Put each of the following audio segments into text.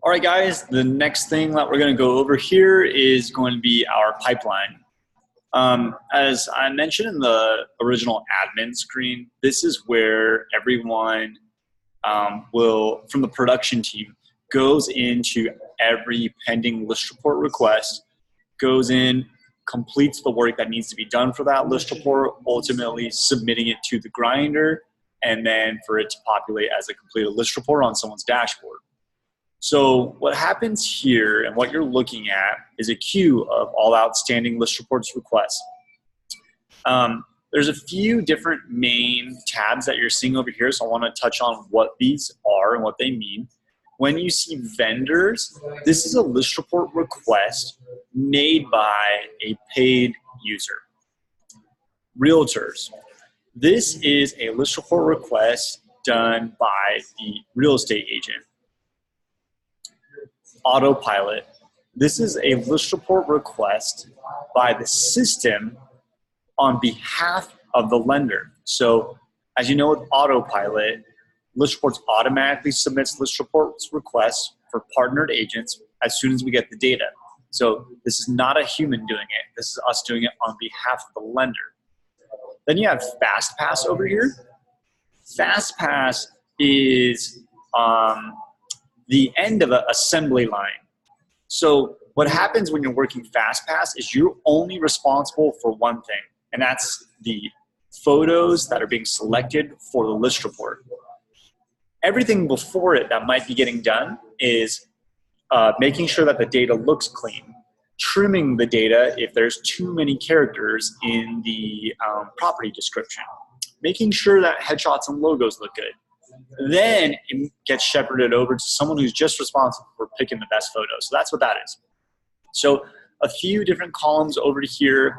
All right, guys, the next thing that we're going to go over here is going to be our pipeline. As I mentioned in the original admin screen, this is where everyone from the production team, goes into every pending list report request, goes in, completes the work that needs to be done for that list report, ultimately submitting it to the grinder, and then for it to populate as a completed list report on someone's dashboard. So what happens here and what you're looking at is a queue of all outstanding list reports requests. There's a few different main tabs that you're seeing over here, so I want to touch on what these are and what they mean. When you see vendors, this is a list report request made by a paid user. Realtors, this is a list report request done by the real estate agent. Autopilot, this is a list report request by the system on behalf of the lender. So as you know, with Autopilot, List Reports automatically submits list reports requests for partnered agents as soon as we get the data. So this is not a human doing it. This is us doing it on behalf of the lender. Then you have FastPass over here. FastPass is the end of an assembly line. So what happens when you're working FastPass is you're only responsible for one thing, and that's the photos that are being selected for the list report. Everything before it that might be getting done is making sure that the data looks clean, trimming the data if there's too many characters in the property description, making sure that headshots and logos look good. Then it gets shepherded over to someone who's just responsible for picking the best photos. So that's what that is. So a few different columns over here.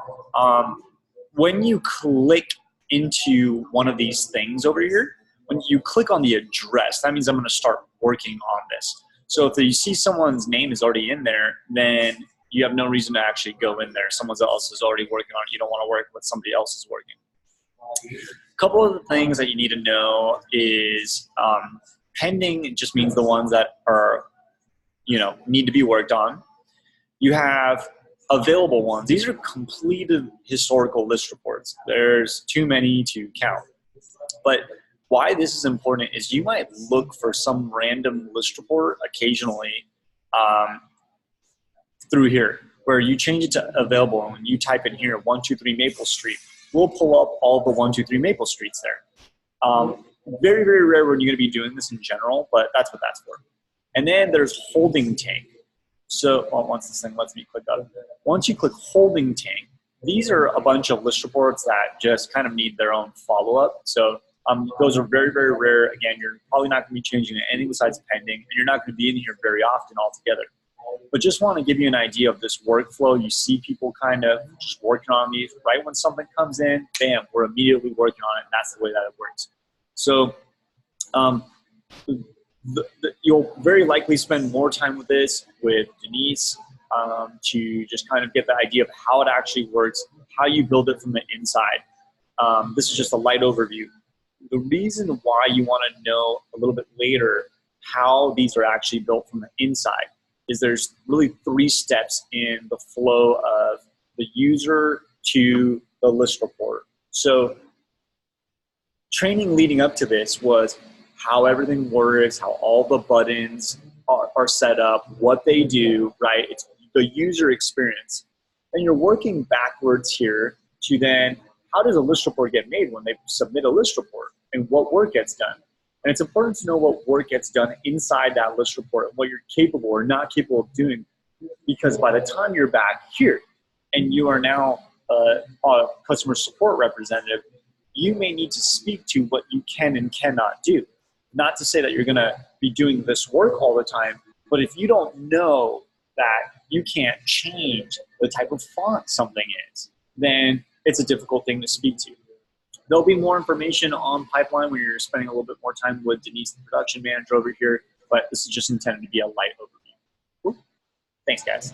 When you click into one of these things over here, when you click on the address, that means I'm going to start working on this. So if you see someone's name is already in there, then you have no reason to actually go in there. Someone else is already working on it. You don't want to work with somebody else is working. A couple of the things that you need to know is pending just means the ones that are, need to be worked on. You have available ones. These are completed historical list reports. There's too many to count. But why this is important is you might look for some random list report occasionally through here where you change it to available and you type in here 123 Maple Street. We'll pull up all the 123 Maple Streets there. Very, very rare when you're going to be doing this in general, but that's what that's for. And then there's holding tank. So once this thing lets me click on it. Once you click holding tank, these are a bunch of list reports that just kind of need their own follow-up. So those are very, very rare. Again, you're probably not going to be changing anything besides pending, and you're not going to be in here very often altogether. But just want to give you an idea of this workflow. You see people kind of just working on these. Right when something comes in, bam, we're immediately working on it, and that's the way that it works. So you'll very likely spend more time with this with Denise to just kind of get the idea of how it actually works, how you build it from the inside. This is just a light overview. The reason why you want to know a little bit later how these are actually built from the inside is there's really 3 steps in the flow of the user to the list report. So training leading up to this was how everything works, how all the buttons are set up, what they do, right? It's the user experience. And you're working backwards here to then, how does a list report get made when they submit a list report and what work gets done? And it's important to know what work gets done inside that list report and what you're capable or not capable of doing, because by the time you're back here and you are now a customer support representative, you may need to speak to what you can and cannot do. Not to say that you're going to be doing this work all the time, but if you don't know that you can't change the type of font something is, then it's a difficult thing to speak to. There'll be more information on Pipeline when you're spending a little bit more time with Denise, the production manager over here, but this is just intended to be a light overview. Cool. Thanks, guys.